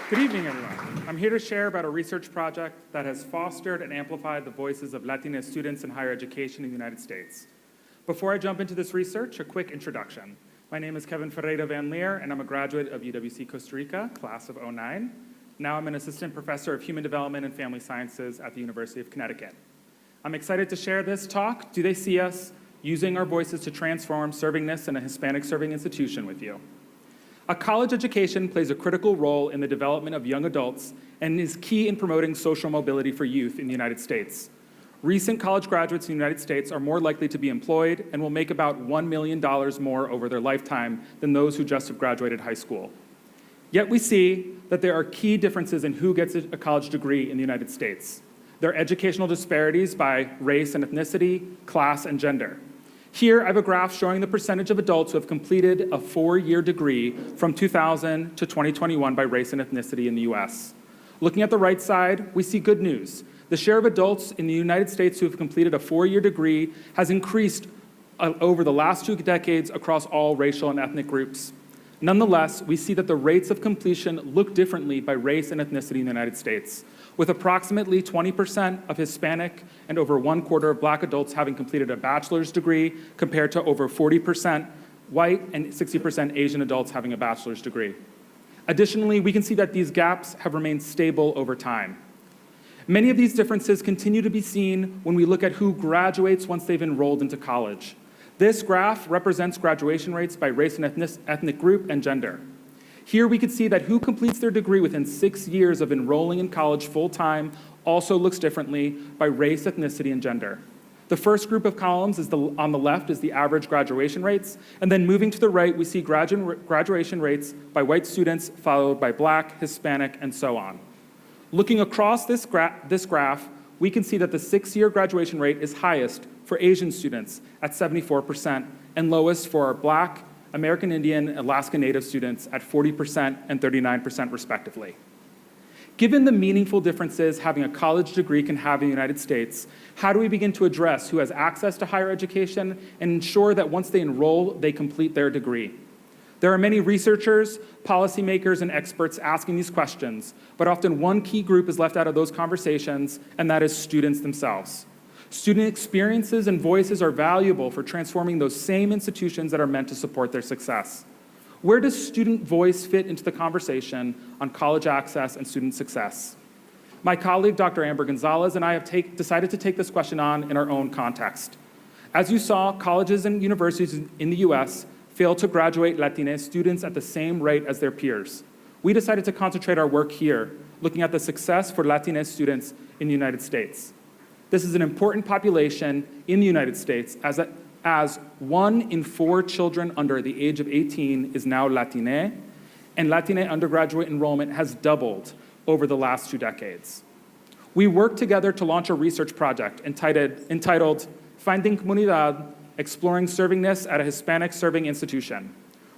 Good evening, everyone. I'm here to share about a research project that has fostered and amplified the voices of Latine students in higher education in the United States. Before I jump into this research, a quick introduction. My name is Kevin Ferreira van Leer, and I'm a graduate of UWC Costa Rica, class of '09. Now I'm an assistant professor of human development and family sciences at the University of Connecticut. I'm excited to share this talk, Do They See Us? Using Our Voices to Transform Servingness in a Hispanic Serving Institution with you. A college education plays a critical role in the development of young adults and is key in promoting social mobility for youth in the United States. Recent college graduates in the United States are more likely to be employed and will make about $1 million more over their lifetime than those who just have graduated high school. Yet we see that there are key differences in who gets a college degree in the United States. There are educational disparities by race and ethnicity, class, and gender. Here, I have a graph showing the percentage of adults who have completed a 4-year degree from 2000 to 2021 by race and ethnicity in the US. Looking at the right side, we see good news. The share of adults in the United States who have completed a 4-year degree has increased over the last 2 decades across all racial and ethnic groups. Nonetheless, we see that the rates of completion look differently by race and ethnicity in the United States, with approximately 20% of Hispanic and over 1/4 of Black adults having completed a bachelor's degree, compared to over 40% white and 60% Asian adults having a bachelor's degree. Additionally, we can see that these gaps have remained stable over time. Many of these differences continue to be seen when we look at who graduates once they've enrolled into college. This graph represents graduation rates by race and ethnic group and gender. Here we can see that who completes their degree within 6 years of enrolling in college full-time also looks differently by race, ethnicity, and gender. The first group of columns on the left is the average graduation rates, and then moving to the right, we see graduation rates by white students, followed by Black, Hispanic, and so on. Looking across this graph, we can see that the 6-year graduation rate is highest for Asian students at 74% and lowest for our Black, American Indian, Alaska Native students at 40% and 39% respectively. Given the meaningful differences having a college degree can have in the United States, how do we begin to address who has access to higher education and ensure that once they enroll, they complete their degree? There are many researchers, policymakers, and experts asking these questions, but often one key group is left out of those conversations, and that is students themselves. Student experiences and voices are valuable for transforming those same institutions that are meant to support their success. Where does student voice fit into the conversation on college access and student success? My colleague, Dr. Amber Gonzalez, and I have decided to take this question on in our own context. As you saw, colleges and universities in the US fail to graduate Latine students at the same rate as their peers. We decided to concentrate our work here, looking at the success for Latine students in the United States. This is an important population in the United States, as 1 in 4 children under the age of 18 is now Latine, and Latine undergraduate enrollment has doubled over the last 2 decades. We worked together to launch a research project entitled Finding Comunidad, Exploring Servingness at a Hispanic Serving Institution,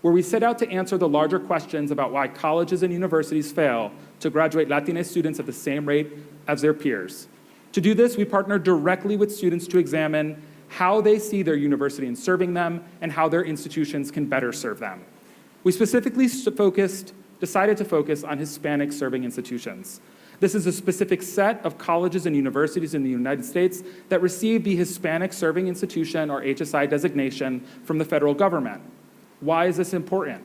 where we set out to answer the larger questions about why colleges and universities fail to graduate Latine students at the same rate as their peers. To do this, we partnered directly with students to examine how they see their university in serving them and how their institutions can better serve them. We specifically decided to focus on Hispanic serving institutions. This is a specific set of colleges and universities in the United States that receive the Hispanic Serving Institution, or HSI designation, from the federal government. Why is this important?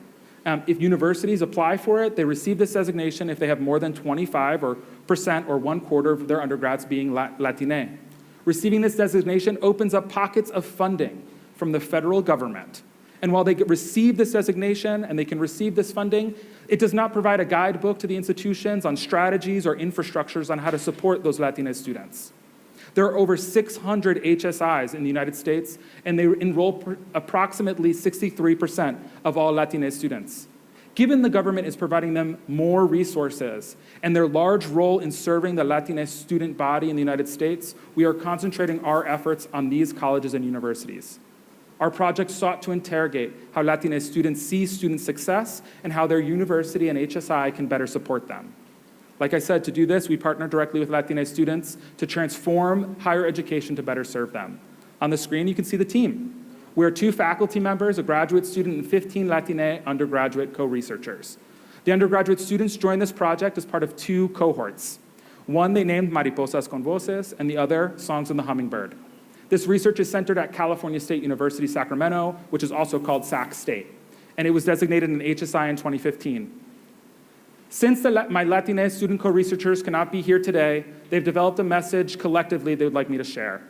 If universities apply for it, they receive this designation if they have more than 25% or 1/4 of their undergrads being Latine. Receiving this designation opens up pockets of funding from the federal government. And while they receive this designation and they can receive this funding, it does not provide a guidebook to the institutions on strategies or infrastructures on how to support those Latine students. There are over 600 HSIs in the United States, and they enroll approximately 63% of all Latine students. Given the government is providing them more resources and their large role in serving the Latine student body in the United States, we are concentrating our efforts on these colleges and universities. Our project sought to interrogate how Latine students see student success and how their university and HSI can better support them. Like I said, to do this, we partner directly with Latine students to transform higher education to better serve them. On the screen, you can see the team. We are 2 faculty members, a graduate student, and 15 Latine undergraduate co-researchers. The undergraduate students joined this project as part of two cohorts. One they named Mariposas con Voces, and the other Songs in the Hummingbird. This research is centered at California State University, Sacramento, which is also called Sac State, and it was designated an HSI in 2015. Since my Latine student co-researchers cannot be here today, they've developed a message collectively they would like me to share.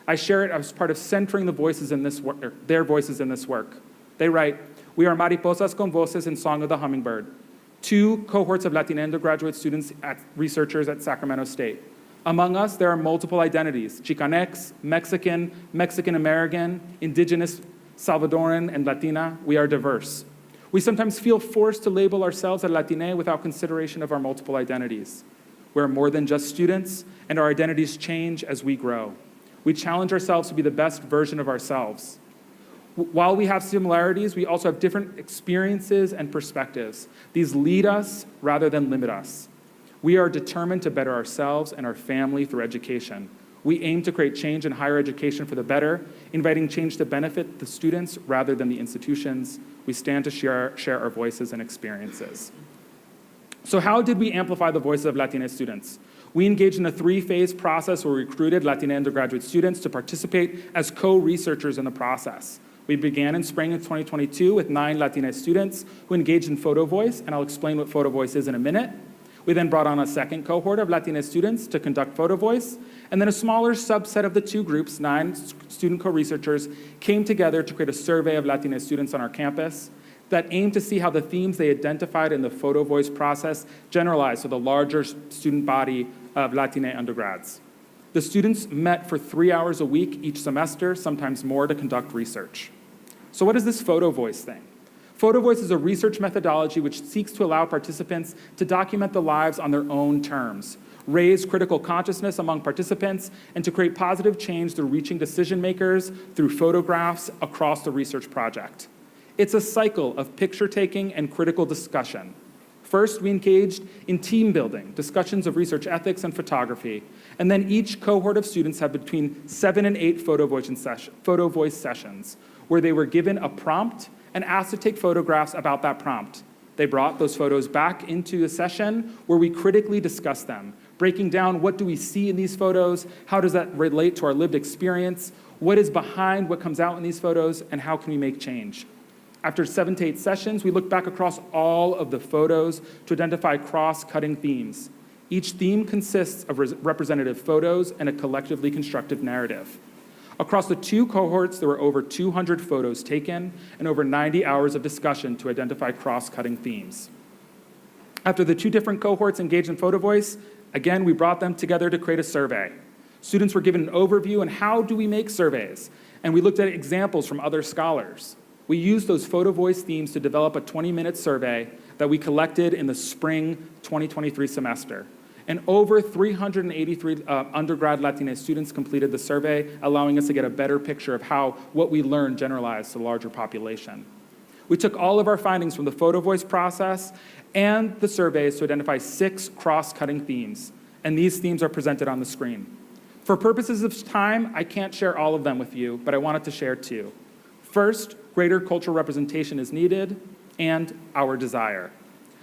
I share it as part of centering the voices in this work, their voices in this work. They write, "We are Mariposas con Voces and Song of the Hummingbird, two cohorts of Latine undergraduate students researchers at Sacramento State. Among us, there are multiple identities: Chicanx, Mexican, Mexican-American, Indigenous, Salvadoran, and Latina. We are diverse. We sometimes feel forced to label ourselves as Latine without consideration of our multiple identities. We're more than just students, and our identities change as we grow. We challenge ourselves to be the best version of ourselves. While we have similarities, we also have different experiences and perspectives. These lead us rather than limit us. We are determined to better ourselves and our family through education. We aim to create change in higher education for the better, inviting change to benefit the students rather than the institutions. We stand to share our voices and experiences." So how did we amplify the voices of Latine students? We engaged in a three-phase process where we recruited Latine undergraduate students to participate as co-researchers in the process. We began in spring of 2022 with 9 Latine students who engaged in photo voice, and I'll explain what photo voice is in a minute. We then brought on a second cohort of Latine students to conduct photo voice, and then a smaller subset of the two groups, 9 student co-researchers, came together to create a survey of Latine students on our campus that aimed to see how the themes they identified in the photo voice process generalized to the larger student body of Latine undergrads. The students met for 3 hours a week each semester, sometimes more, to conduct research. So what is this photo voice thing? Photo voice is a research methodology which seeks to allow participants to document the lives on their own terms, raise critical consciousness among participants, and to create positive change through reaching decision makers through photographs across the research project. It's a cycle of picture-taking and critical discussion. First, we engaged in team building, discussions of research ethics and photography, and then each cohort of students had between 7 and 8 photo voice sessions, where they were given a prompt and asked to take photographs about that prompt. They brought those photos back into a session where we critically discussed them, breaking down what do we see in these photos, how does that relate to our lived experience, what is behind what comes out in these photos, and how can we make change. After 7 to 8 sessions, we looked back across all of the photos to identify cross-cutting themes. Each theme consists of representative photos and a collectively constructive narrative. Across the two cohorts, there were over 200 photos taken and over 90 hours of discussion to identify cross-cutting themes. After the 2 different cohorts engaged in photo voice, again, we brought them together to create a survey. Students were given an overview on how do we make surveys, and we looked at examples from other scholars. We used those photo voice themes to develop a 20-minute survey that we collected in the spring 2023 semester. And over 383 undergrad Latine students completed the survey, allowing us to get a better picture of how what we learned generalized to the larger population. We took all of our findings from the photo voice process and the surveys to identify 6 cross-cutting themes, and these themes are presented on the screen. For purposes of time, I can't share all of them with you, but I wanted to share 2. First, greater cultural representation is needed, and our desire.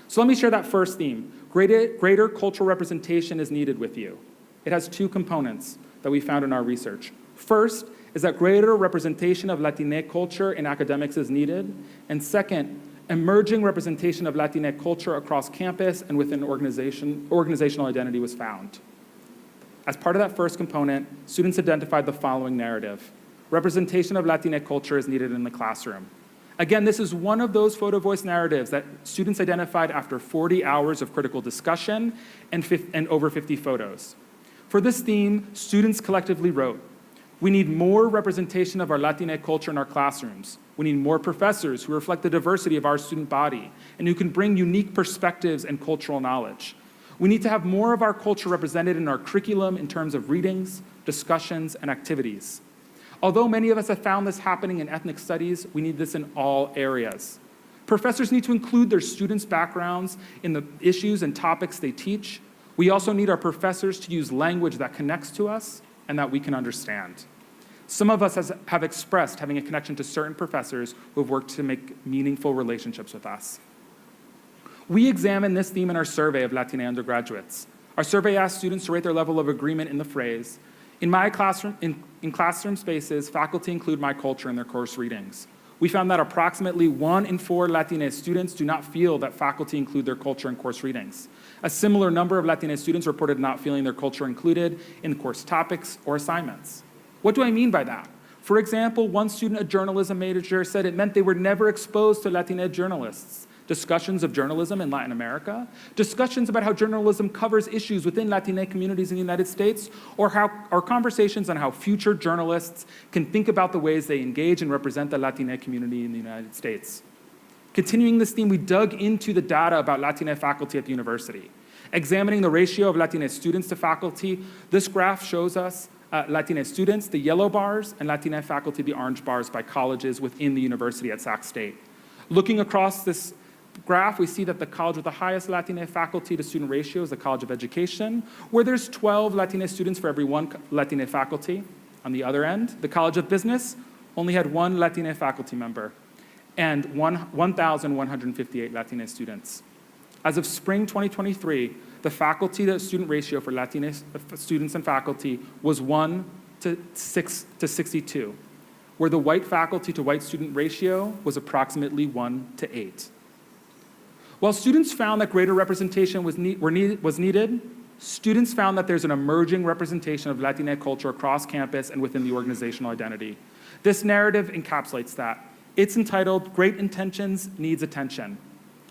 So let me share that first theme. Greater cultural representation is needed with you. It has 2 components that we found in our research. First is that greater representation of Latine culture in academics is needed. And second, emerging representation of Latine culture across campus and within organizational identity was found. As part of that first component, students identified the following narrative. Representation of Latine culture is needed in the classroom. Again, this is one of those photo voice narratives that students identified after 40 hours of critical discussion and over 50 photos. For this theme, students collectively wrote, "We need more representation of our Latine culture in our classrooms. We need more professors who reflect the diversity of our student body and who can bring unique perspectives and cultural knowledge. We need to have more of our culture represented in our curriculum in terms of readings, discussions, and activities. Although many of us have found this happening in ethnic studies, we need this in all areas. Professors need to include their students' backgrounds in the issues and topics they teach. We also need our professors to use language that connects to us and that we can understand." Some of us have expressed having a connection to certain professors who have worked to make meaningful relationships with us. We examined this theme in our survey of Latine undergraduates. Our survey asked students to rate their level of agreement in the phrase, in classroom spaces, faculty include my culture in their course readings. We found that approximately 1 in 4 Latine students do not feel that faculty include their culture in course readings. A similar number of Latine students reported not feeling their culture included in course topics or assignments. What do I mean by that? For example, one student, a journalism major, said it meant they were never exposed to Latine journalists. Discussions of journalism in Latin America, discussions about how journalism covers issues within Latine communities in the United States, or conversations on how future journalists can think about the ways they engage and represent the Latine community in the United States. Continuing this theme, we dug into the data about Latine faculty at the university. Examining the ratio of Latine students to faculty, this graph shows us Latine students, the yellow bars, and Latine faculty, the orange bars, by colleges within the university at Sac State. Looking across this graph, we see that the college with the highest Latine faculty to student ratio is the College of Education, where there's 12 Latine students for every 1 Latine faculty. On the other end, the College of Business only had 1 Latine faculty member and 1,158 Latine students. As of spring 2023, the faculty to student ratio for Latine students and faculty was 1 to 62, where the white faculty to white student ratio was approximately 1 to 8. While students found that greater representation was needed, students found that there's an emerging representation of Latine culture across campus and within the organizational identity. This narrative encapsulates that. It's entitled, Great Intentions Needs Attention.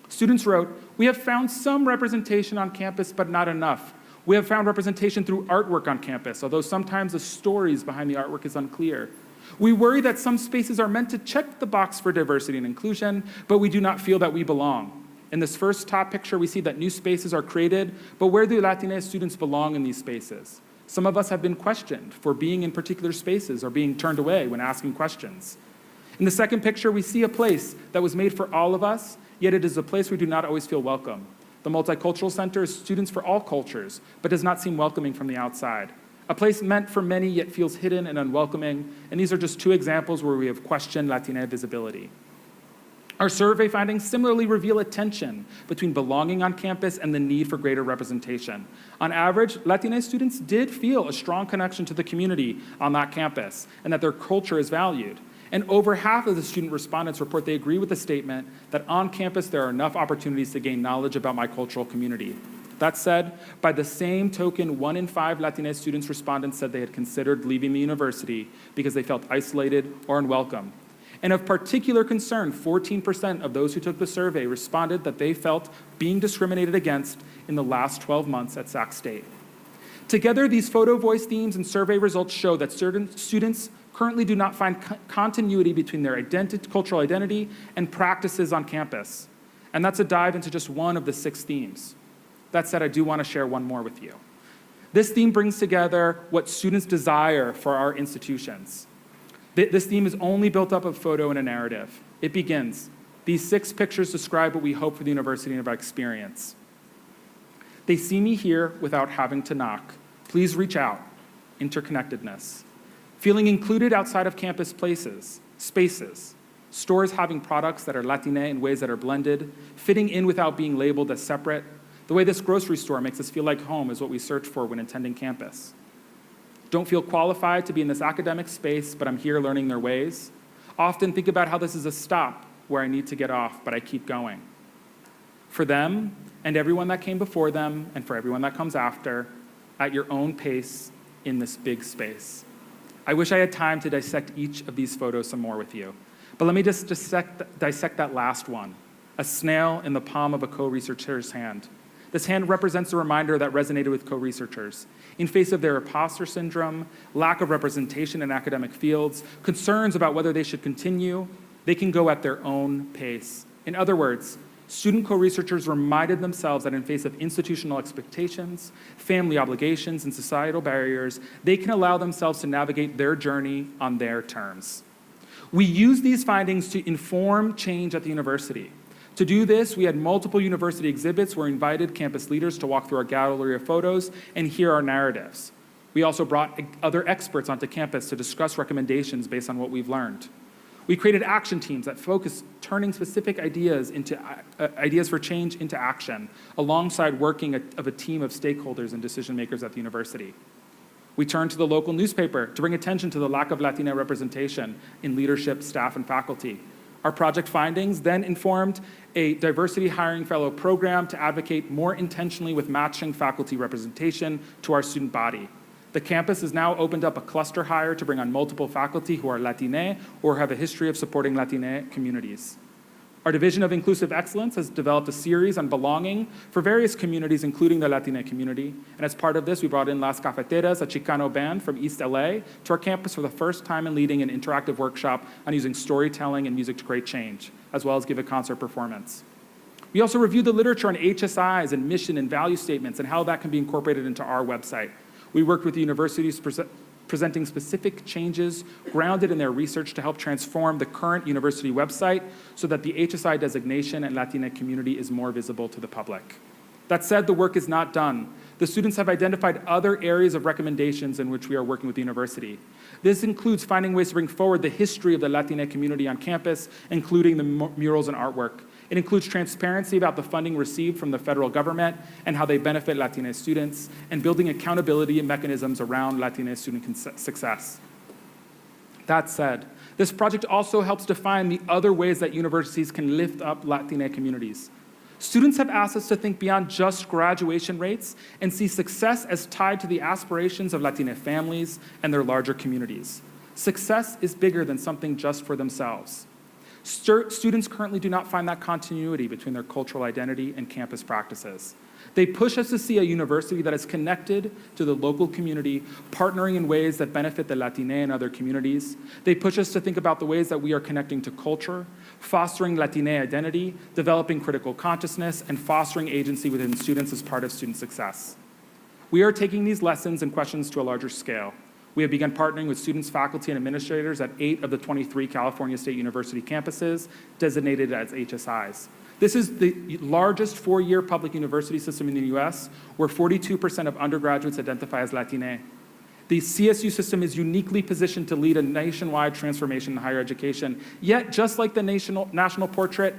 Students wrote, we have found some representation on campus, but not enough. We have found representation through artwork on campus, although sometimes the stories behind the artwork is unclear. We worry that some spaces are meant to check the box for diversity and inclusion, but we do not feel that we belong. In this first top picture, we see that new spaces are created, but where do Latine students belong in these spaces? Some of us have been questioned for being in particular spaces or being turned away when asking questions. In the second picture, we see a place that was made for all of us, yet it is a place we do not always feel welcome. The Multicultural Center is students for all cultures, but does not seem welcoming from the outside. A place meant for many, yet feels hidden and unwelcoming, and these are just 2 examples where we have questioned Latine visibility. Our survey findings similarly reveal a tension between belonging on campus and the need for greater representation. On average, Latine students did feel a strong connection to the community on that campus and that their culture is valued. And over half of the student respondents report they agree with the statement that on campus there are enough opportunities to gain knowledge about my cultural community. That said, by the same token, 1 in 5 Latine students respondents said they had considered leaving the university because they felt isolated or unwelcome. And of particular concern, 14% of those who took the survey responded that they felt being discriminated against in the last 12 months at Sac State. Together, these photo voice themes and survey results show that certain students currently do not find continuity between their cultural identity and practices on campus. And that's a dive into just one of the 6 themes. That said, I do want to share one more with you. This theme brings together what students desire for our institutions. This theme is only built up of photo and a narrative. It begins, these 6 pictures describe what we hope for the university and our experience. They see me here without having to knock. Please reach out. Interconnectedness. Feeling included outside of campus spaces. Stores having products that are Latine in ways that are blended. Fitting in without being labeled as separate. The way this grocery store makes us feel like home is what we search for when attending campus. Don't feel qualified to be in this academic space, but I'm here learning their ways. Often think about how this is a stop where I need to get off, but I keep going. For them, and everyone that came before them, and for everyone that comes after, at your own pace in this big space. I wish I had time to dissect each of these photos some more with you, but let me just dissect that last one, a snail in the palm of a co-researcher's hand. This hand represents a reminder that resonated with co-researchers. In face of their imposter syndrome, lack of representation in academic fields, concerns about whether they should continue, they can go at their own pace. In other words, student co-researchers reminded themselves that in face of institutional expectations, family obligations, and societal barriers, they can allow themselves to navigate their journey on their terms. We use these findings to inform change at the university. To do this, we had multiple university exhibits where we invited campus leaders to walk through our gallery of photos and hear our narratives. We also brought other experts onto campus to discuss recommendations based on what we've learned. We created action teams that focus turning specific ideas into ideas for change into action, alongside working of a team of stakeholders and decision makers at the university. We turned to the local newspaper to bring attention to the lack of Latina representation in leadership, staff, and faculty. Our project findings then informed a diversity hiring fellow program to advocate more intentionally with matching faculty representation to our student body. The campus has now opened up a cluster hire to bring on multiple faculty who are Latine or have a history of supporting Latine communities. Our Division of Inclusive Excellence has developed a series on belonging for various communities, including the Latine community. And as part of this, we brought in Las Cafeteras, a Chicano band from East LA, to our campus for the first time in leading an interactive workshop on using storytelling and music to create change, as well as give a concert performance. We also reviewed the literature on HSIs and mission and value statements and how that can be incorporated into our website. We worked with the universities presenting specific changes grounded in their research to help transform the current university website so that the HSI designation and Latina community is more visible to the public. That said, the work is not done. The students have identified other areas of recommendations in which we are working with the university. This includes finding ways to bring forward the history of the Latina community on campus, including the murals and artwork. It includes transparency about the funding received from the federal government and how they benefit Latina students, and building accountability mechanisms around Latina student success. That said, this project also helps define the other ways that universities can lift up Latina communities. Students have asked us to think beyond just graduation rates and see success as tied to the aspirations of Latina families and their larger communities. Success is bigger than something just for themselves. Students currently do not find that continuity between their cultural identity and campus practices. They push us to see a university that is connected to the local community, partnering in ways that benefit the Latina and other communities. They push us to think about the ways that we are connecting to culture, fostering Latina identity, developing critical consciousness, and fostering agency within students as part of student success. We are taking these lessons and questions to a larger scale. We have begun partnering with students, faculty, and administrators at 8 of the 23 California State University campuses designated as HSIs. This is the largest 4-year public university system in the US, where 42% of undergraduates identify as Latine. The CSU system is uniquely positioned to lead a nationwide transformation in higher education. Yet, just like the national portrait,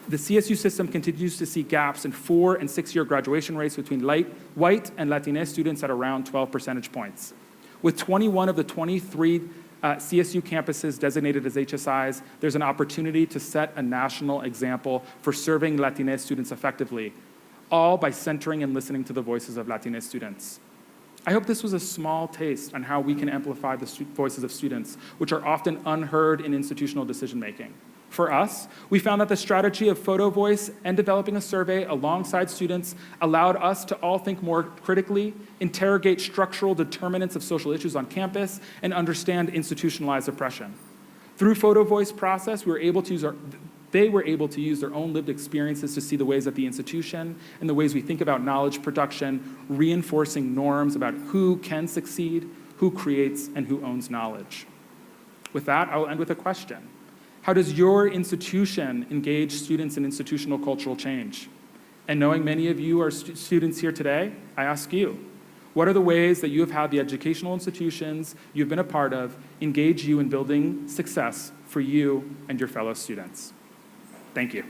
the CSU system continues to see gaps in 4- and 6-year graduation rates between white and Latine students at around 12 percentage points. With 21 of the 23 CSU campuses designated as HSIs, there's an opportunity to set a national example for serving Latinx students effectively, all by centering and listening to the voices of Latinx students. I hope this was a small taste on how we can amplify the voices of students, which are often unheard in institutional decision-making. For us, we found that the strategy of photo voice and developing a survey alongside students allowed us to all think more critically, interrogate structural determinants of social issues on campus, and understand institutionalized oppression. Through photo voice process, they were able to use their own lived experiences to see the ways that the institution and the ways we think about knowledge production, reinforcing norms about who can succeed, who creates, and who owns knowledge. With that, I will end with a question. How does your institution engage students in institutional cultural change? And knowing many of you are students here today, I ask you, what are the ways that you have had the educational institutions you've been a part of engage you in building success for you and your fellow students? Thank you.